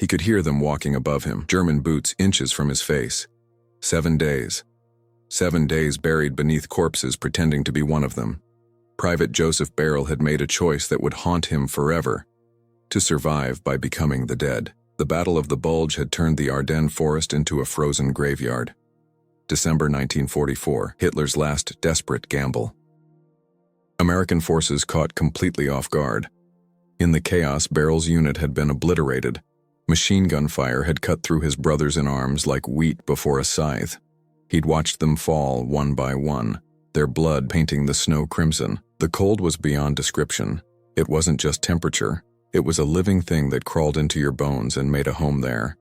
He could hear them walking above him, German boots inches from his face. 7 days. 7 days buried beneath corpses pretending to be one of them. Private Joseph Beyrle had made a choice that would haunt him forever: to survive by becoming the dead. The Battle of the Bulge had turned the Ardennes forest into a frozen graveyard. December 1944, Hitler's last desperate gamble. American forces caught completely off guard. In the chaos, Beyrole's unit had been obliterated. Machine gun fire had cut through his brothers in arms like wheat before a scythe. He'd watched them fall one by one, their blood painting the snow crimson. The cold was beyond description. It wasn't just temperature. It was a living thing that crawled into your bones and made a home there.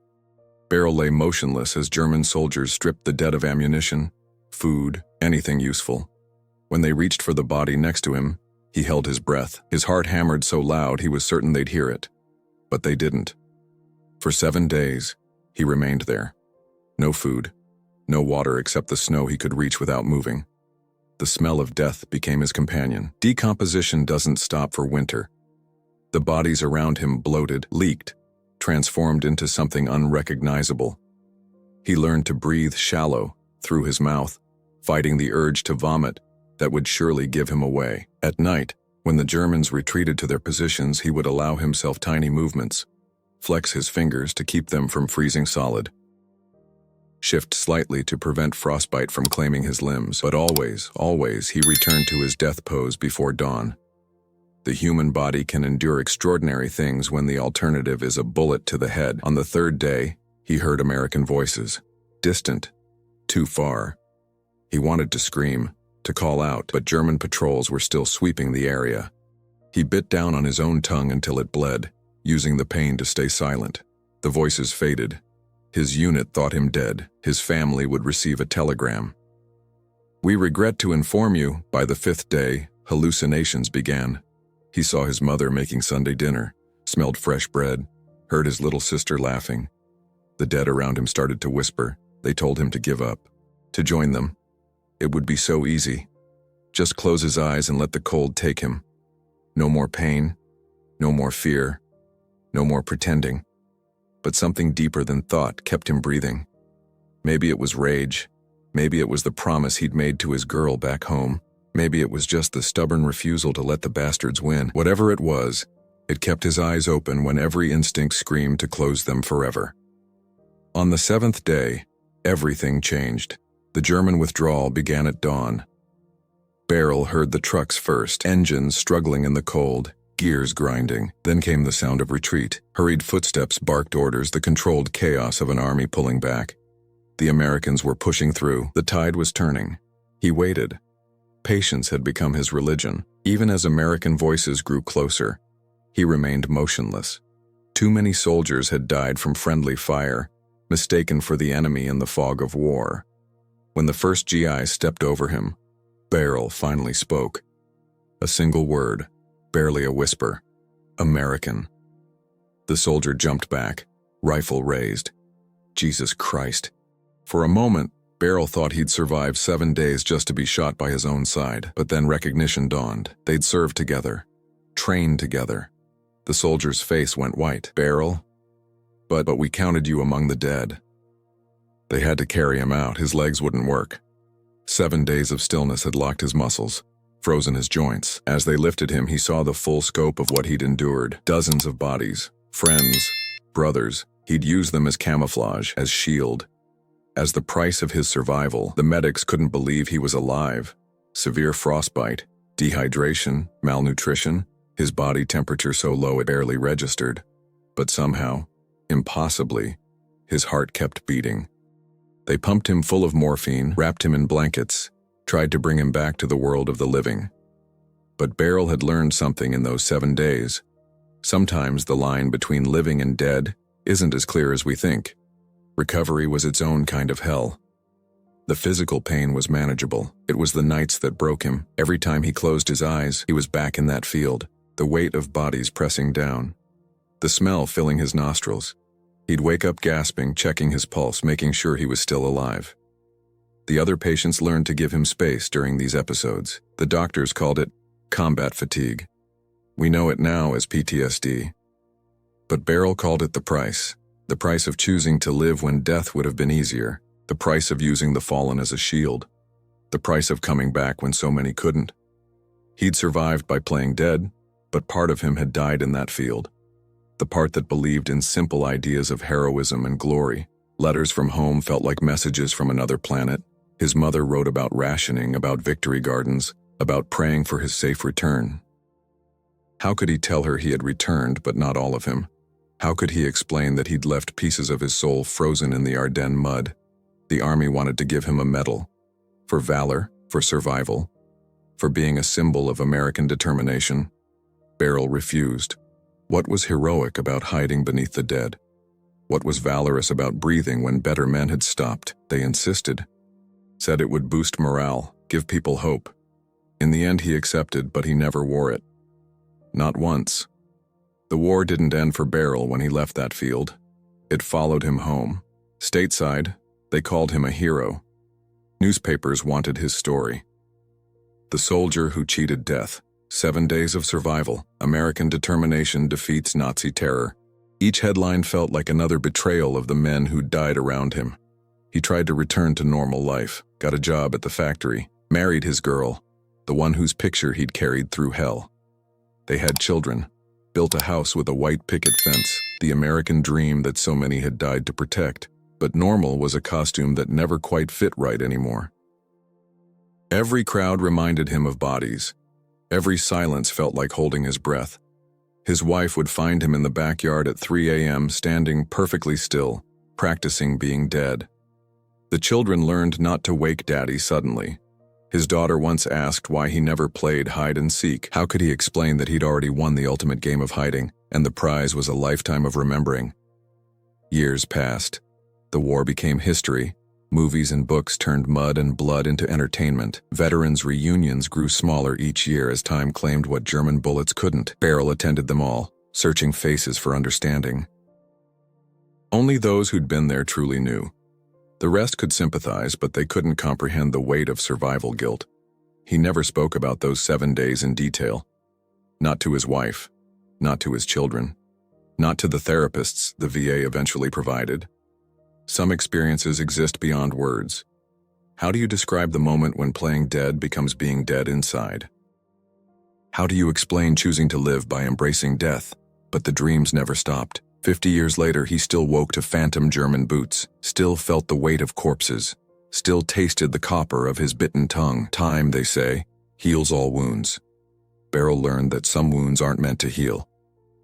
Beyrle lay motionless as German soldiers stripped the dead of ammunition, food, anything useful. When they reached for the body next to him, he held his breath. His heart hammered so loud he was certain they'd hear it. But they didn't. For 7 days, he remained there. No food, no water except the snow he could reach without moving. The smell of death became his companion. Decomposition doesn't stop for winter. The bodies around him bloated, leaked, transformed into something unrecognizable. He learned to breathe shallow, through his mouth, fighting the urge to vomit that would surely give him away. At night, when the Germans retreated to their positions, he would allow himself tiny movements, flex his fingers to keep them from freezing solid, shift slightly to prevent frostbite from claiming his limbs, but always he returned to his death pose before dawn. The human body can endure extraordinary things when the alternative is a bullet to the head. On the 3rd day, he heard American voices. Distant. Too far. He wanted to scream, to call out, but German patrols were still sweeping the area. He bit down on his own tongue until it bled, using the pain to stay silent. The voices faded. His unit thought him dead. His family would receive a telegram. "We regret to inform you," by the 5th day, hallucinations began. He saw his mother making Sunday dinner, smelled fresh bread, heard his little sister laughing. The dead around him started to whisper. They told him to give up, to join them. It would be so easy. Just close his eyes and let the cold take him. No more pain, no more fear, no more pretending. But something deeper than thought kept him breathing. Maybe it was rage. Maybe it was the promise he'd made to his girl back home. Maybe it was just the stubborn refusal to let the bastards win. Whatever it was, it kept his eyes open when every instinct screamed to close them forever. On the 7th day, everything changed. The German withdrawal began at dawn. Beyrle heard the trucks first, engines struggling in the cold, gears grinding. Then came the sound of retreat. Hurried footsteps barked orders, the controlled chaos of an army pulling back. The Americans were pushing through. The tide was turning. He waited. Patience had become his religion. Even as American voices grew closer, he remained motionless. Too many soldiers had died from friendly fire, mistaken for the enemy in the fog of war. When the first GI stepped over him, Beyrle finally spoke. A single word, barely a whisper. American. The soldier jumped back, rifle raised. Jesus Christ. For a moment, Beyrle thought he'd survive 7 days just to be shot by his own side, but then recognition dawned. They'd served together, trained together. The soldier's face went white. "Beyrle? But we counted you among the dead." They had to carry him out. His legs wouldn't work. 7 days of stillness had locked his muscles, frozen his joints. As they lifted him, he saw the full scope of what he'd endured. Dozens of bodies, friends, brothers. He'd used them as camouflage, as shield. As the price of his survival, the medics couldn't believe he was alive. Severe frostbite, dehydration, malnutrition, his body temperature so low it barely registered. But somehow, impossibly, his heart kept beating. They pumped him full of morphine, wrapped him in blankets, tried to bring him back to the world of the living. But Beyrle had learned something in those 7 days. Sometimes the line between living and dead isn't as clear as we think. Recovery was its own kind of hell. The physical pain was manageable. It was the nights that broke him. Every time he closed his eyes, he was back in that field, the weight of bodies pressing down, the smell filling his nostrils. He'd wake up gasping, checking his pulse, making sure he was still alive. The other patients learned to give him space during these episodes. The doctors called it combat fatigue. We know it now as PTSD. But Beyrle called it the price. The price of choosing to live when death would have been easier. The price of using the fallen as a shield. The price of coming back when so many couldn't. He'd survived by playing dead, but part of him had died in that field. The part that believed in simple ideas of heroism and glory. Letters from home felt like messages from another planet. His mother wrote about rationing, about victory gardens, about praying for his safe return. How could he tell her he had returned, but not all of him? How could he explain that he'd left pieces of his soul frozen in the Ardennes mud? The army wanted to give him a medal. For valor, for survival, for being a symbol of American determination. Beyrle refused. What was heroic about hiding beneath the dead? What was valorous about breathing when better men had stopped? They insisted. Said it would boost morale, give people hope. In the end he accepted, but he never wore it. Not once. The war didn't end for Beyrle when he left that field. It followed him home. Stateside, they called him a hero. Newspapers wanted his story. The soldier who cheated death. 7 days of survival. American determination defeats Nazi terror. Each headline felt like another betrayal of the men who died around him. He tried to return to normal life, got a job at the factory, married his girl, the one whose picture he'd carried through hell. They had children, built a house with a white picket fence, the American dream that so many had died to protect. But normal was a costume that never quite fit right anymore. Every crowd reminded him of bodies. Every silence felt like holding his breath. His wife would find him in the backyard at 3 a.m. standing perfectly still, practicing being dead. The children learned not to wake Daddy suddenly. His daughter once asked why he never played hide and seek. How could he explain that he'd already won the ultimate game of hiding, and the prize was a lifetime of remembering? Years passed. The war became history. Movies and books turned mud and blood into entertainment. Veterans' reunions grew smaller each year as time claimed what German bullets couldn't. Beyrle attended them all, searching faces for understanding. Only those who'd been there truly knew. The rest could sympathize, but they couldn't comprehend the weight of survival guilt. He never spoke about those 7 days in detail. Not to his wife, not to his children, not to the therapists the VA eventually provided. Some experiences exist beyond words. How do you describe the moment when playing dead becomes being dead inside? How do you explain choosing to live by embracing death, but the dreams never stopped? 50 years later, he still woke to phantom German boots, still felt the weight of corpses, still tasted the copper of his bitten tongue. Time, they say, heals all wounds. Beyrle learned that some wounds aren't meant to heal.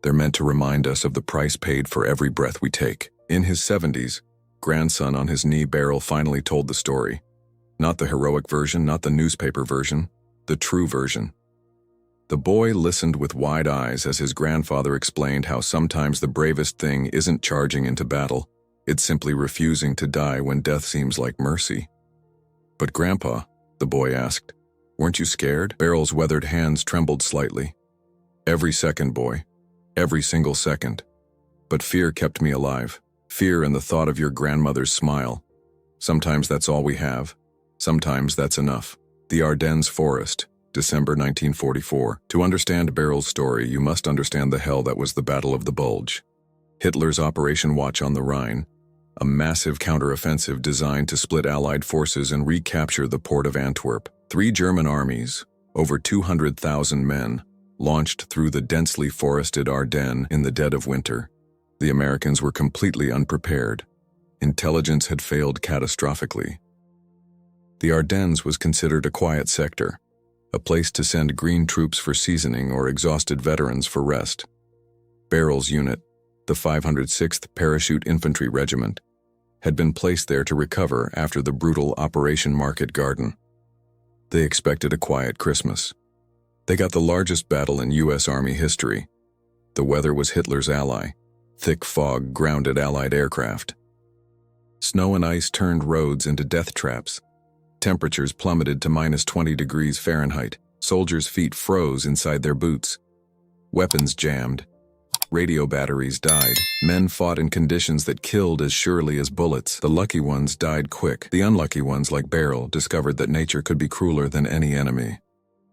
They're meant to remind us of the price paid for every breath we take. In his 70s, grandson on his knee, Beyrle finally told the story. Not the heroic version, not the newspaper version, the true version. The boy listened with wide eyes as his grandfather explained how sometimes the bravest thing isn't charging into battle, it's simply refusing to die when death seems like mercy. But Grandpa, the boy asked, weren't you scared? Beyrle's weathered hands trembled slightly. Every second, boy. Every single second. But fear kept me alive. Fear and the thought of your grandmother's smile. Sometimes that's all we have. Sometimes that's enough. The Ardennes Forest, December 1944. To understand Beyrle's story, you must understand the hell that was the Battle of the Bulge. Hitler's Operation Watch on the Rhine, a massive counteroffensive designed to split Allied forces and recapture the port of Antwerp. 3 German armies, over 200,000 men, launched through the densely forested Ardennes in the dead of winter. The Americans were completely unprepared. Intelligence had failed catastrophically. The Ardennes was considered a quiet sector, a place to send green troops for seasoning or exhausted veterans for rest. Beyrle's unit, the 506th Parachute Infantry Regiment, had been placed there to recover after the brutal Operation Market Garden. They expected a quiet Christmas. They got the largest battle in U.S. Army history. The weather was Hitler's ally. Thick fog grounded Allied aircraft. Snow and ice turned roads into death traps. Temperatures plummeted to -20 degrees Fahrenheit. Soldiers' feet froze inside their boots. Weapons jammed. Radio batteries died. Men fought in conditions that killed as surely as bullets. The lucky ones died quick. The unlucky ones, like Beyrle, discovered that nature could be crueler than any enemy.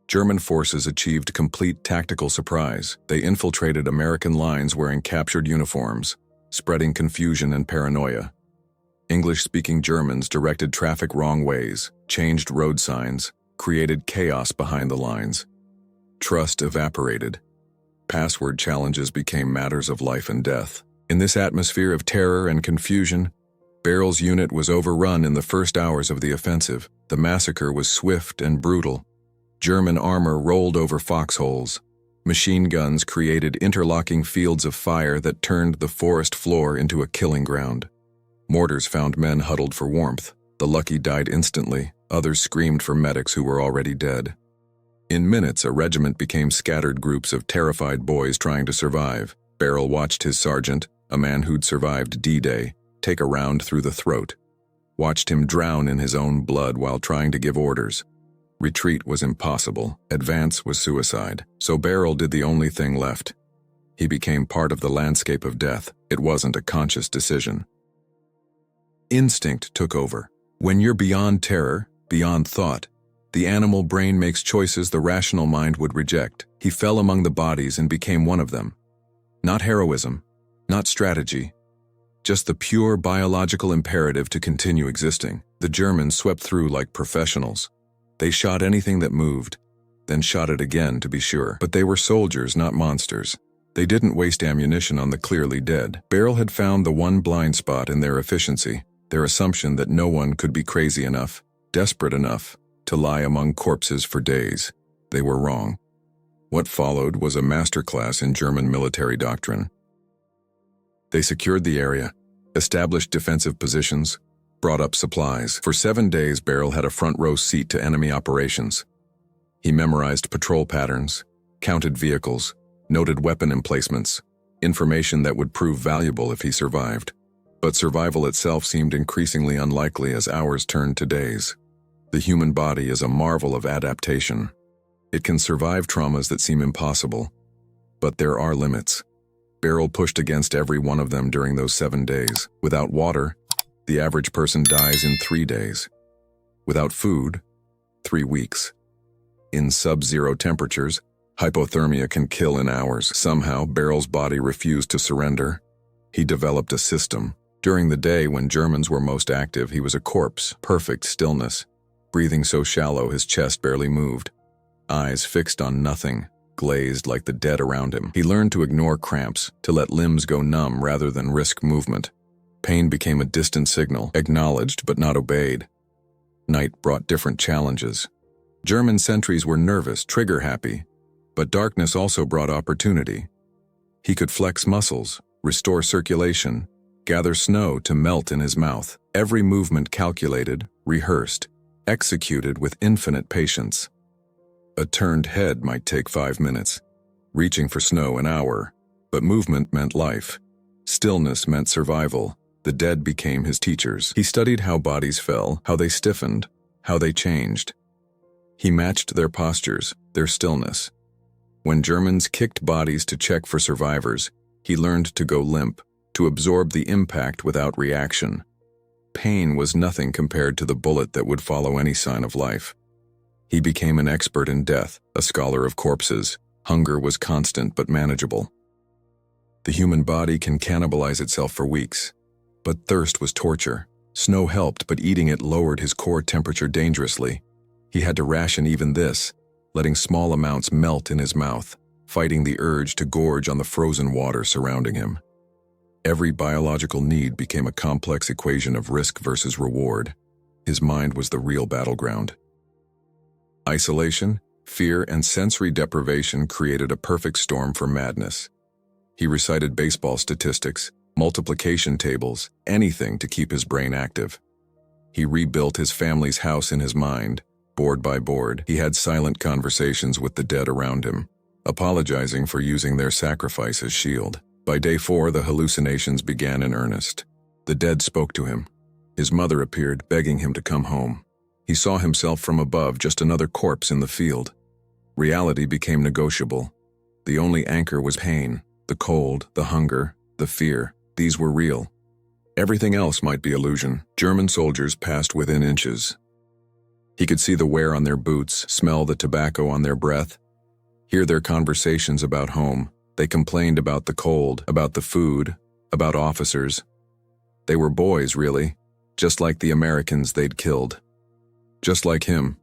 German forces achieved complete tactical surprise. They infiltrated American lines wearing captured uniforms, spreading confusion and paranoia. English-speaking Germans directed traffic wrong ways, changed road signs, created chaos behind the lines. Trust evaporated. Password challenges became matters of life and death. In this atmosphere of terror and confusion, Beyrle's unit was overrun in the first hours of the offensive. The massacre was swift and brutal. German armor rolled over foxholes. Machine guns created interlocking fields of fire that turned the forest floor into a killing ground. Mortars found men huddled for warmth. The lucky died instantly. Others screamed for medics who were already dead. In minutes, a regiment became scattered groups of terrified boys trying to survive. Beyrle watched his sergeant, a man who'd survived D-Day, take a round through the throat. Watched him drown in his own blood while trying to give orders. Retreat was impossible. Advance was suicide. So Beyrle did the only thing left. He became part of the landscape of death. It wasn't a conscious decision. Instinct took over. When you're beyond terror, beyond thought, the animal brain makes choices the rational mind would reject. He fell among the bodies and became one of them. Not heroism, not strategy, just the pure biological imperative to continue existing. The Germans swept through like professionals. They shot anything that moved, then shot it again to be sure. But they were soldiers, not monsters. They didn't waste ammunition on the clearly dead. Beyrle had found the one blind spot in their efficiency, their assumption that no one could be crazy enough, desperate enough, to lie among corpses for days. They were wrong. What followed was a masterclass in German military doctrine. They secured the area, established defensive positions, brought up supplies. For 7 days, Beyrle had a front-row seat to enemy operations. He memorized patrol patterns, counted vehicles, noted weapon emplacements, information that would prove valuable if he survived. But survival itself seemed increasingly unlikely as hours turned to days. The human body is a marvel of adaptation. It can survive traumas that seem impossible, but there are limits. Beyrle pushed against every one of them during those 7 days. Without water, the average person dies in 3 days. Without food, 3 weeks. In sub-zero temperatures, hypothermia can kill in hours. Somehow, Beyrle's body refused to surrender. He developed a system. During the day when Germans were most active, he was a corpse, perfect stillness, breathing so shallow his chest barely moved. Eyes fixed on nothing, glazed like the dead around him. He learned to ignore cramps, to let limbs go numb rather than risk movement. Pain became a distant signal, acknowledged but not obeyed. Night brought different challenges. German sentries were nervous, trigger-happy, but darkness also brought opportunity. He could flex muscles, restore circulation, gather snow to melt in his mouth. Every movement calculated, rehearsed, executed with infinite patience. A turned head might take 5 minutes, reaching for snow an hour, but movement meant life. Stillness meant survival. The dead became his teachers. He studied how bodies fell, how they stiffened, how they changed. He matched their postures, their stillness. When Germans kicked bodies to check for survivors, he learned to go limp, to absorb the impact without reaction. Pain was nothing compared to the bullet that would follow any sign of life. He became an expert in death, a scholar of corpses. Hunger was constant but manageable. The human body can cannibalize itself for weeks, but thirst was torture. Snow helped, but eating it lowered his core temperature dangerously. He had to ration even this, letting small amounts melt in his mouth, fighting the urge to gorge on the frozen water surrounding him. Every biological need became a complex equation of risk versus reward. His mind was the real battleground. Isolation, fear, and sensory deprivation created a perfect storm for madness. He recited baseball statistics, multiplication tables, anything to keep his brain active. He rebuilt his family's house in his mind, board by board. He had silent conversations with the dead around him, apologizing for using their sacrifice as shield. By day 4, the hallucinations began in earnest. The dead spoke to him. His mother appeared, begging him to come home. He saw himself from above, just another corpse in the field. Reality became negotiable. The only anchor was pain, the cold, the hunger, the fear. These were real. Everything else might be illusion. German soldiers passed within inches. He could see the wear on their boots, smell the tobacco on their breath, hear their conversations about home. They complained about the cold, about the food, about officers. They were boys, really, just like the Americans they'd killed. Just like him.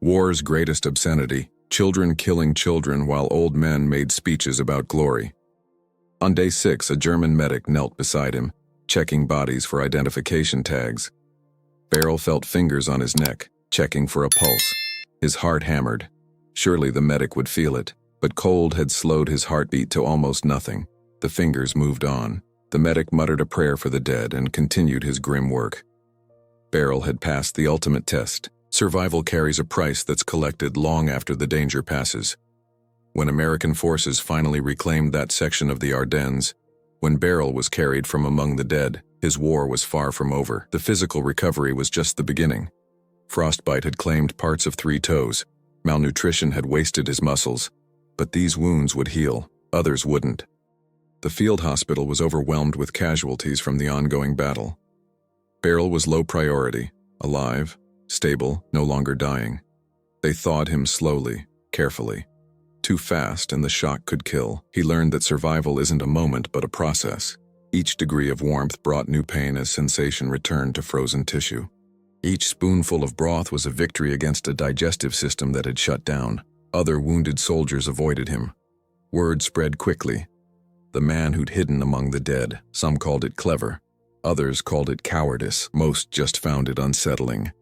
War's greatest obscenity, children killing children while old men made speeches about glory. On day 6, a German medic knelt beside him, checking bodies for identification tags. Beyrle felt fingers on his neck, checking for a pulse. His heart hammered. Surely the medic would feel it, but cold had slowed his heartbeat to almost nothing. The fingers moved on. The medic muttered a prayer for the dead and continued his grim work. Beyrle had passed the ultimate test. Survival carries a price that's collected long after the danger passes. When American forces finally reclaimed that section of the Ardennes, when Beyrle was carried from among the dead, his war was far from over. The physical recovery was just the beginning. Frostbite had claimed parts of 3 toes. Malnutrition had wasted his muscles. But these wounds would heal. Others wouldn't. The field hospital was overwhelmed with casualties from the ongoing battle. Beyrle was low priority, alive, stable, no longer dying. They thawed him slowly, carefully. Too fast, and the shock could kill. He learned that survival isn't a moment but a process. Each degree of warmth brought new pain as sensation returned to frozen tissue. Each spoonful of broth was a victory against a digestive system that had shut down. Other wounded soldiers avoided him. Word spread quickly. The man who'd hidden among the dead. Some called it clever. Others called it cowardice. Most just found it unsettling.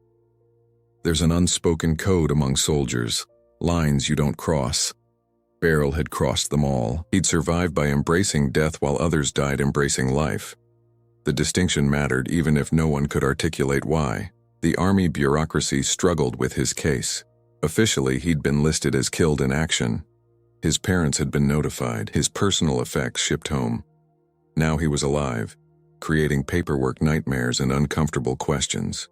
There's an unspoken code among soldiers. Lines you don't cross. Beyrle had crossed them all. He'd survived by embracing death while others died embracing life. The distinction mattered even if no one could articulate why. The army bureaucracy struggled with his case. Officially, he'd been listed as killed in action. His parents had been notified, his personal effects shipped home. Now he was alive, creating paperwork nightmares and uncomfortable questions.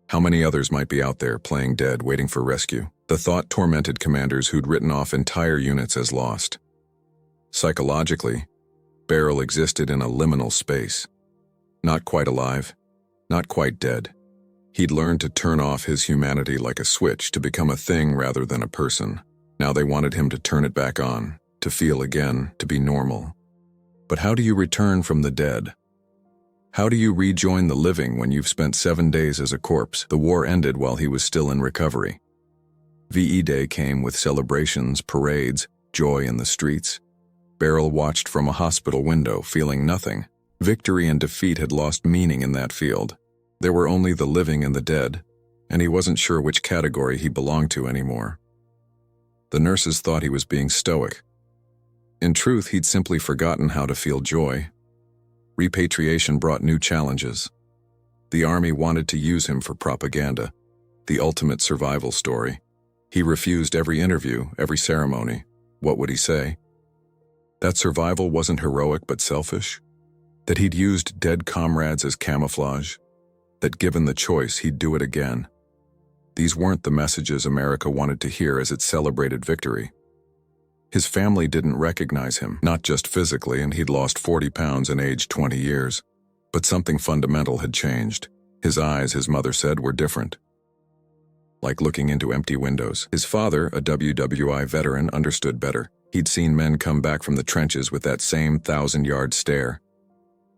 How many others might be out there playing dead, waiting for rescue? The thought tormented commanders who'd written off entire units as lost. Psychologically, Beyrle existed in a liminal space. Not quite alive, not quite dead. He'd learned to turn off his humanity like a switch to become a thing rather than a person. Now they wanted him to turn it back on, to feel again, to be normal. But how do you return from the dead? How do you rejoin the living when you've spent 7 days as a corpse? The war ended while he was still in recovery. VE Day came with celebrations, parades, joy in the streets. Beyrle watched from a hospital window, feeling nothing. Victory and defeat had lost meaning in that field. There were only the living and the dead, and he wasn't sure which category he belonged to anymore. The nurses thought he was being stoic. In truth, he'd simply forgotten how to feel joy. Repatriation brought new challenges. The army wanted to use him for propaganda, the ultimate survival story. He refused every interview, every ceremony. What would he say? That survival wasn't heroic but selfish? That he'd used dead comrades as camouflage? That given the choice, he'd do it again? These weren't the messages America wanted to hear as it celebrated victory. His family didn't recognize him, not just physically, and he'd lost 40 pounds and aged 20 years. But something fundamental had changed. His eyes, his mother said, were different. Like looking into empty windows. His father, a WWI veteran, understood better. He'd seen men come back from the trenches with that same 1,000-yard stare.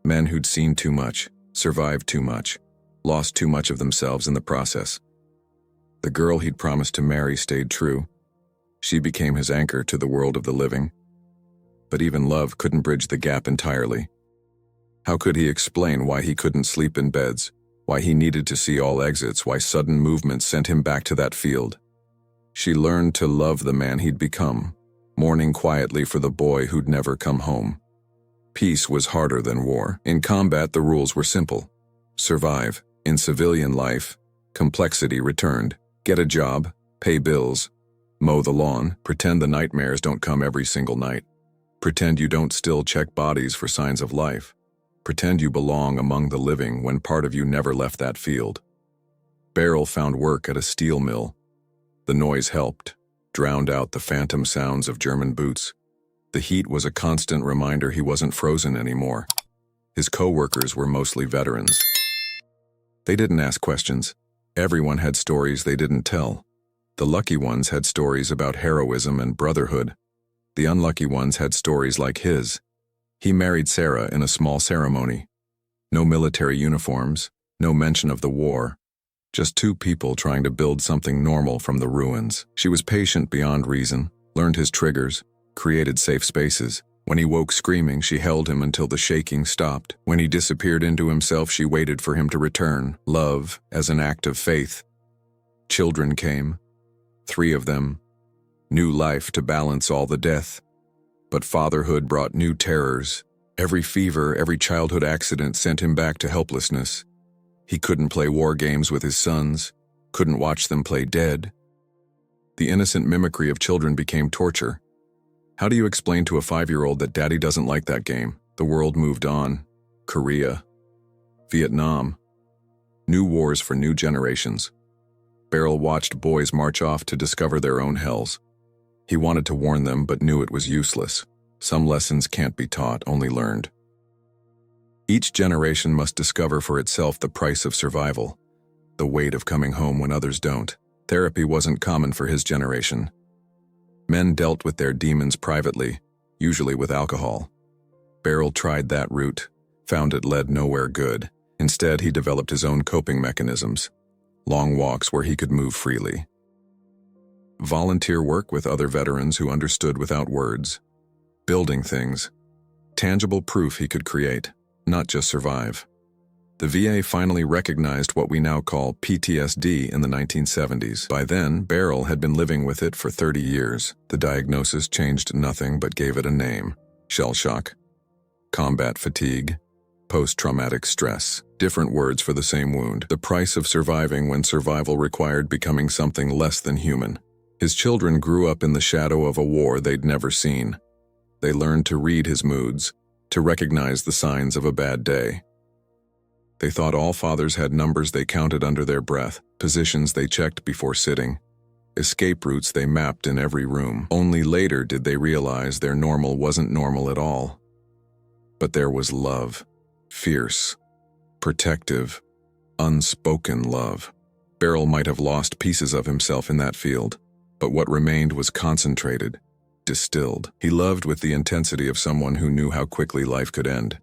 Men who'd seen too much, survived too much, lost too much of themselves in the process. The girl he'd promised to marry stayed true. She became his anchor to the world of the living. But even love couldn't bridge the gap entirely. How could he explain why he couldn't sleep in beds, why he needed to see all exits, why sudden movement sent him back to that field? She learned to love the man he'd become, mourning quietly for the boy who'd never come home. Peace was harder than war. In combat, the rules were simple. Survive. In civilian life, complexity returned. Get a job, pay bills, mow the lawn, pretend the nightmares don't come every single night. Pretend you don't still check bodies for signs of life. Pretend you belong among the living when part of you never left that field. Beyrle found work at a steel mill. The noise helped, drowned out the phantom sounds of German boots. The heat was a constant reminder he wasn't frozen anymore. His co-workers were mostly veterans. They didn't ask questions. Everyone had stories they didn't tell. The lucky ones had stories about heroism and brotherhood. The unlucky ones had stories like his. He married Sarah in a small ceremony. No military uniforms, no mention of the war. Just two people trying to build something normal from the ruins. She was patient beyond reason, learned his triggers, created safe spaces. When he woke screaming, she held him until the shaking stopped. When he disappeared into himself, she waited for him to return. Love as an act of faith. Children came. 3 of them. New life to balance all the death. But fatherhood brought new terrors. Every fever, every childhood accident sent him back to helplessness. He couldn't play war games with his sons, couldn't watch them play dead. The innocent mimicry of children became torture. How do you explain to a 5-year-old that daddy doesn't like that game? The world moved on. Korea. Vietnam. New wars for new generations. Beyrle watched boys march off to discover their own hells. He wanted to warn them, but knew it was useless. Some lessons can't be taught, only learned. Each generation must discover for itself the price of survival, the weight of coming home when others don't. Therapy wasn't common for his generation. Men dealt with their demons privately, usually with alcohol. Beyrle tried that route, found it led nowhere good. Instead, he developed his own coping mechanisms. Long walks where he could move freely. Volunteer work with other veterans who understood without words. Building things. Tangible proof he could create, not just survive. The VA finally recognized what we now call PTSD in the 1970s. By then, Beyrle had been living with it for 30 years. The diagnosis changed nothing but gave it a name: shell shock, combat fatigue, post-traumatic stress. Different words for the same wound. The price of surviving when survival required becoming something less than human. His children grew up in the shadow of a war they'd never seen. They learned to read his moods, to recognize the signs of a bad day. They thought all fathers had numbers they counted under their breath, positions they checked before sitting, escape routes they mapped in every room. Only later did they realize their normal wasn't normal at all. But there was love. Fierce, protective, unspoken love. Beyrle might have lost pieces of himself in that field, but what remained was concentrated, distilled. He loved with the intensity of someone who knew how quickly life could end.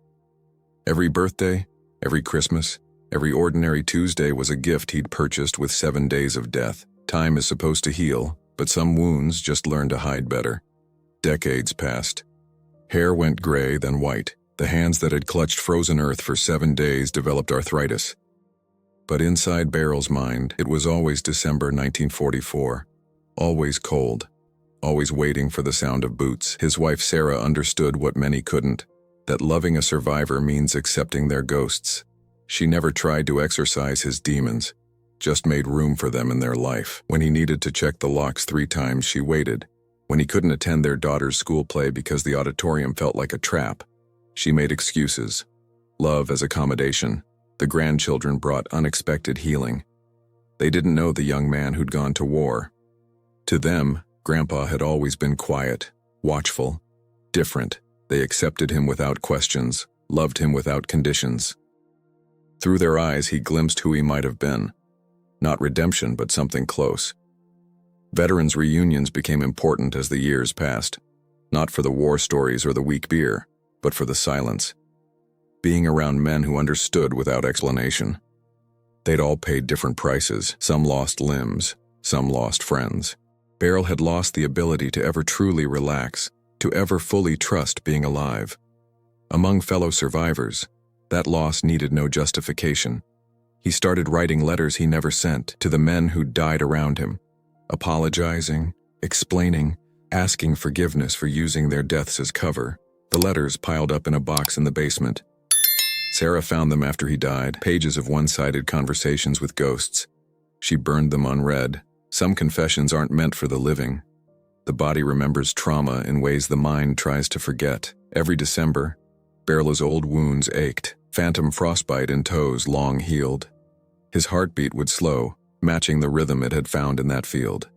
Every birthday, every Christmas, every ordinary Tuesday was a gift he'd purchased with 7 days of death. Time is supposed to heal, but some wounds just learn to hide better. Decades passed. Hair went gray, then white. The hands that had clutched frozen earth for 7 days developed arthritis. But inside Beyrle's mind, it was always December 1944. Always cold. Always waiting for the sound of boots. His wife Sarah understood what many couldn't, that loving a survivor means accepting their ghosts. She never tried to exorcise his demons, just made room for them in their life. When he needed to check the locks 3 times, she waited. When he couldn't attend their daughter's school play because the auditorium felt like a trap, she made excuses. Love as accommodation. The grandchildren brought unexpected healing. They didn't know the young man who'd gone to war. To them, Grandpa had always been quiet, watchful, different. They accepted him without questions, loved him without conditions. Through their eyes, he glimpsed who he might have been. Not redemption, but something close. Veterans' reunions became important as the years passed, not for the war stories or the weak beer, but for the silence. Being around men who understood without explanation. They'd all paid different prices. Some lost limbs, some lost friends. Beyrle had lost the ability to ever truly relax, to ever fully trust being alive. Among fellow survivors, that loss needed no justification. He started writing letters he never sent to the men who died around him, apologizing, explaining, asking forgiveness for using their deaths as cover. The letters piled up in a box in the basement. Sarah found them after he died, pages of one-sided conversations with ghosts. She burned them unread. Some confessions aren't meant for the living. The body remembers trauma in ways the mind tries to forget. Every December, Beyrle's old wounds ached, phantom frostbite in toes long healed. His heartbeat would slow, matching the rhythm it had found in that field.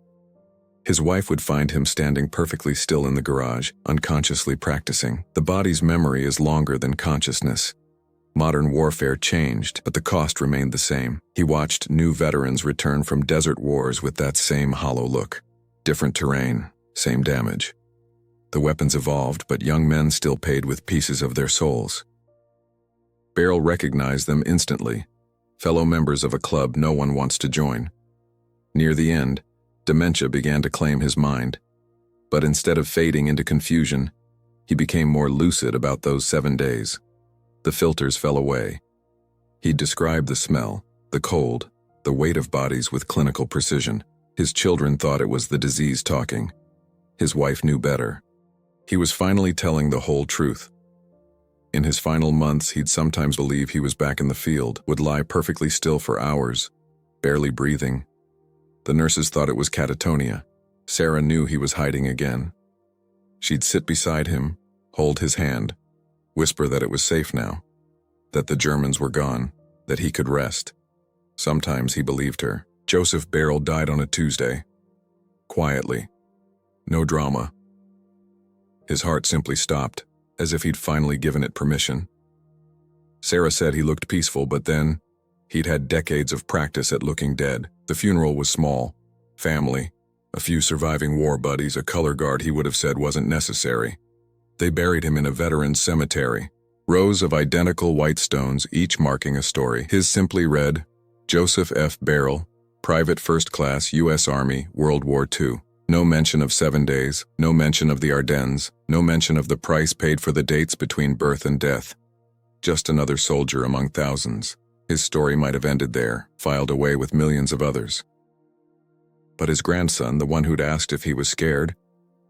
His wife would find him standing perfectly still in the garage, unconsciously practicing. The body's memory is longer than consciousness. Modern warfare changed, but the cost remained the same. He watched new veterans return from desert wars with that same hollow look. Different terrain, same damage. The weapons evolved, but young men still paid with pieces of their souls. Beyrle recognized them instantly, fellow members of a club no one wants to join. Near the end, dementia began to claim his mind, but instead of fading into confusion, he became more lucid about those 7 days. The filters fell away. He'd described the smell, the cold, the weight of bodies with clinical precision. His children thought it was the disease talking. His wife knew better. He was finally telling the whole truth. In his final months, he'd sometimes believe he was back in the field, would lie perfectly still for hours, barely breathing. The nurses thought it was catatonia. Sarah knew he was hiding again. She'd sit beside him, hold his hand, whisper that it was safe now, that the Germans were gone, that he could rest. Sometimes he believed her. Joseph Beyrle died on a Tuesday. Quietly. No drama. His heart simply stopped, as if he'd finally given it permission. Sarah said he looked peaceful, but then he'd had decades of practice at looking dead. The funeral was small. Family. A few surviving war buddies, a color guard he would have said wasn't necessary. They buried him in a veteran's cemetery. Rows of identical white stones, each marking a story. His simply read, Joseph F. Beyrle, Private First Class, U.S. Army, World War II. No mention of 7 days, no mention of the Ardennes, no mention of the price paid for the dates between birth and death. Just another soldier among thousands. His story might have ended there, filed away with millions of others. But his grandson, the one who'd asked if he was scared,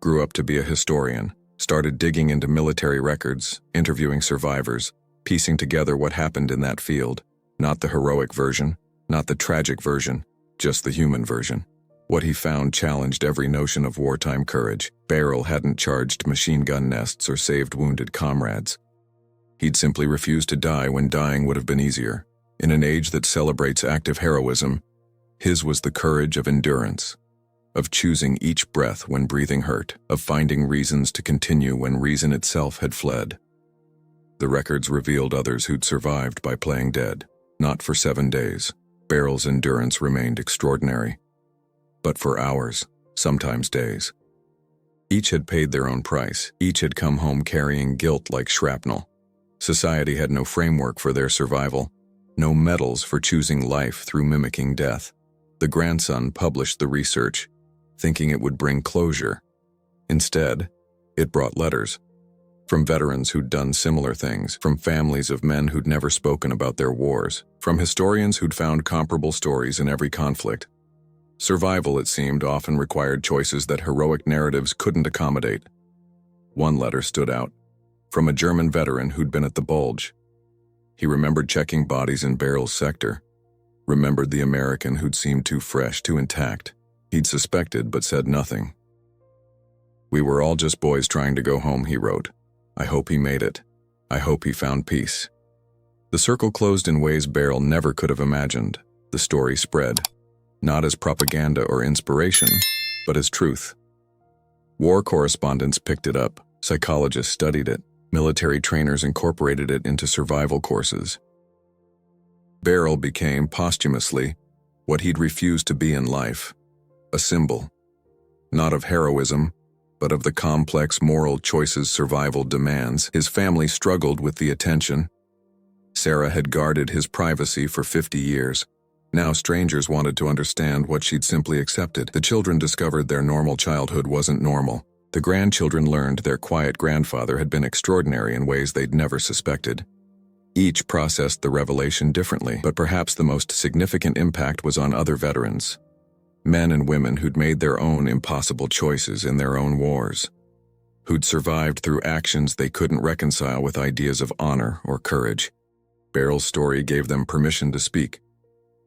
grew up to be a historian, started digging into military records, interviewing survivors, piecing together what happened in that field. Not the heroic version, not the tragic version, just the human version. What he found challenged every notion of wartime courage. Beyrle hadn't charged machine gun nests or saved wounded comrades. He'd simply refused to die when dying would have been easier. In an age that celebrates active heroism, his was the courage of endurance, of choosing each breath when breathing hurt, of finding reasons to continue when reason itself had fled. The records revealed others who'd survived by playing dead. Not for 7 days. Beyrle's endurance remained extraordinary. But for hours, sometimes days. Each had paid their own price. Each had come home carrying guilt like shrapnel. Society had no framework for their survival, no medals for choosing life through mimicking death. The grandson published the research, thinking it would bring closure. Instead, it brought letters. From veterans who'd done similar things, from families of men who'd never spoken about their wars, from historians who'd found comparable stories in every conflict. Survival, it seemed, often required choices that heroic narratives couldn't accommodate. One letter stood out, from a German veteran who'd been at the Bulge. He remembered checking bodies in Beyrle's sector, remembered the American who'd seemed too fresh, too intact. He'd suspected but said nothing. We were all just boys trying to go home, he wrote. I hope he made it. I hope he found peace. The circle closed in ways Beyrle never could have imagined. The story spread, not as propaganda or inspiration, but as truth. War correspondents picked it up, psychologists studied it, military trainers incorporated it into survival courses. Beyrle became, posthumously, what he'd refused to be in life, a symbol, not of heroism, but of the complex moral choices survival demands. His family struggled with the attention. Sarah had guarded his privacy for 50 years. Now strangers wanted to understand what she'd simply accepted. The children discovered their normal childhood wasn't normal. The grandchildren learned their quiet grandfather had been extraordinary in ways they'd never suspected. Each processed the revelation differently, but perhaps the most significant impact was on other veterans. Men and women who'd made their own impossible choices in their own wars. Who'd survived through actions they couldn't reconcile with ideas of honor or courage. Beyrle's story gave them permission to speak,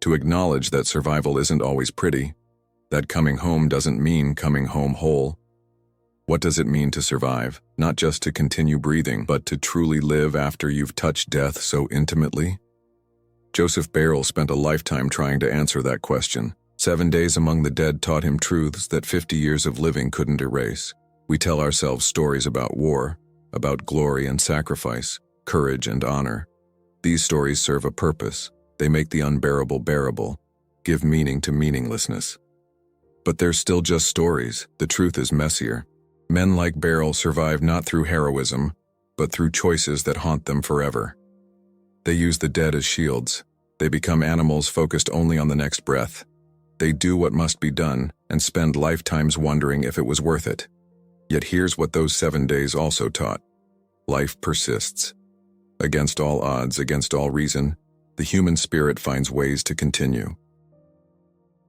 to acknowledge that survival isn't always pretty, that coming home doesn't mean coming home whole. What does it mean to survive? Not just to continue breathing, but to truly live after you've touched death so intimately? Joseph Beyrle spent a lifetime trying to answer that question. 7 days among the dead taught him truths that 50 years of living couldn't erase. We tell ourselves stories about war, about glory and sacrifice, courage and honor. These stories serve a purpose. They make the unbearable bearable, give meaning to meaninglessness. But they're still just stories. The truth is messier. Men like Beyrle survive not through heroism, but through choices that haunt them forever. They use the dead as shields. They become animals focused only on the next breath. They do what must be done and spend lifetimes wondering if it was worth it. Yet here's what those 7 days also taught. Life persists. Against all odds, against all reason, the human spirit finds ways to continue.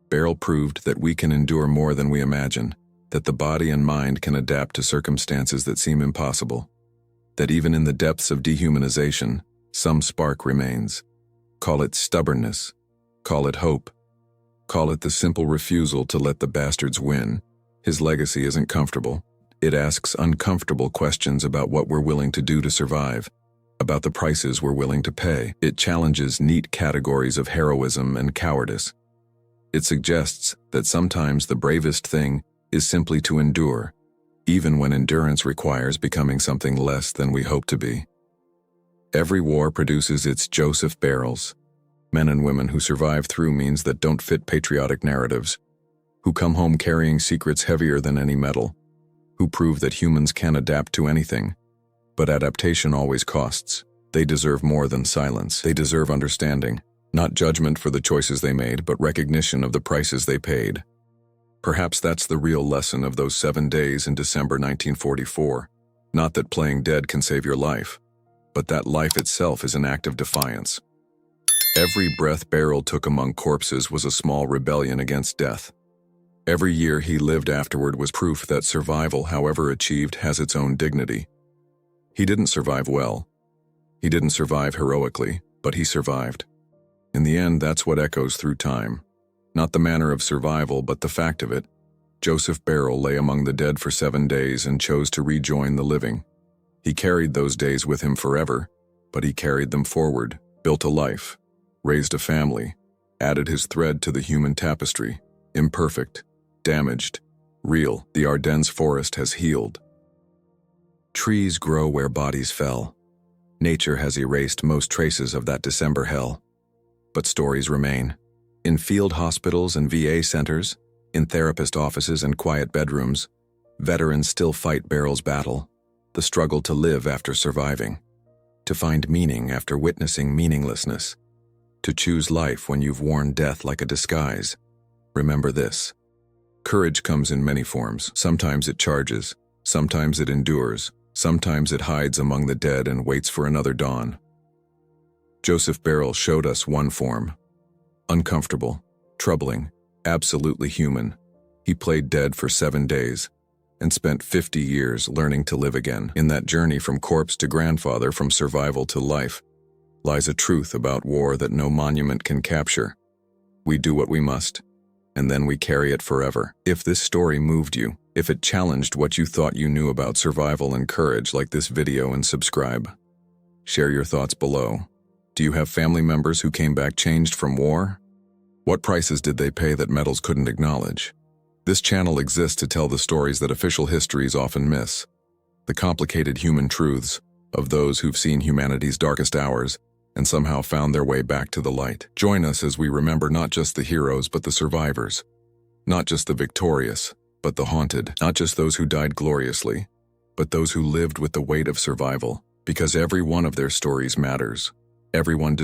Beyrle proved that we can endure more than we imagine, that the body and mind can adapt to circumstances that seem impossible, that even in the depths of dehumanization, some spark remains. Call it stubbornness, call it hope, call it the simple refusal to let the bastards win. His legacy isn't comfortable. It asks uncomfortable questions about what we're willing to do to survive, about the prices we're willing to pay. It challenges neat categories of heroism and cowardice. It suggests that sometimes the bravest thing is simply to endure, even when endurance requires becoming something less than we hope to be. Every war produces its Joseph Beyreles, men and women who survive through means that don't fit patriotic narratives, who come home carrying secrets heavier than any metal, who prove that humans can adapt to anything, but adaptation always costs. They deserve more than silence. They deserve understanding, not judgment for the choices they made, but recognition of the prices they paid. Perhaps that's the real lesson of those 7 days in December 1944. Not that playing dead can save your life, but that life itself is an act of defiance. Every breath Beyrle took among corpses was a small rebellion against death. Every year he lived afterward was proof that survival, however achieved, has its own dignity. He didn't survive well. He didn't survive heroically, but he survived. In the end, that's what echoes through time. Not the manner of survival, but the fact of it. Joseph Beyrle lay among the dead for 7 days and chose to rejoin the living. He carried those days with him forever, but he carried them forward, built a life, raised a family, added his thread to the human tapestry. Imperfect, damaged, real, the Ardennes forest has healed. Trees grow where bodies fell. Nature has erased most traces of that December hell. But stories remain. In field hospitals and VA centers, in therapist offices and quiet bedrooms, veterans still fight Beyrle's battle, the struggle to live after surviving, to find meaning after witnessing meaninglessness, to choose life when you've worn death like a disguise. Remember this. Courage comes in many forms. Sometimes it charges, sometimes it endures, sometimes it hides among the dead and waits for another dawn. Joseph Beyrle showed us one form. Uncomfortable, troubling, absolutely human. He played dead for 7 days and spent 50 years learning to live again. In that journey from corpse to grandfather, from survival to life, lies a truth about war that no monument can capture. We do what we must, and then we carry it forever. If this story moved you, if it challenged what you thought you knew about survival and courage, like this video and subscribe. Share your thoughts below. Do you have family members who came back changed from war? What prices did they pay that medals couldn't acknowledge? This channel exists to tell the stories that official histories often miss, the complicated human truths of those who've seen humanity's darkest hours and somehow found their way back to the light. Join us as we remember not just the heroes but the survivors, not just the victorious but the haunted, not just those who died gloriously, but those who lived with the weight of survival, because every one of their stories matters. Everyone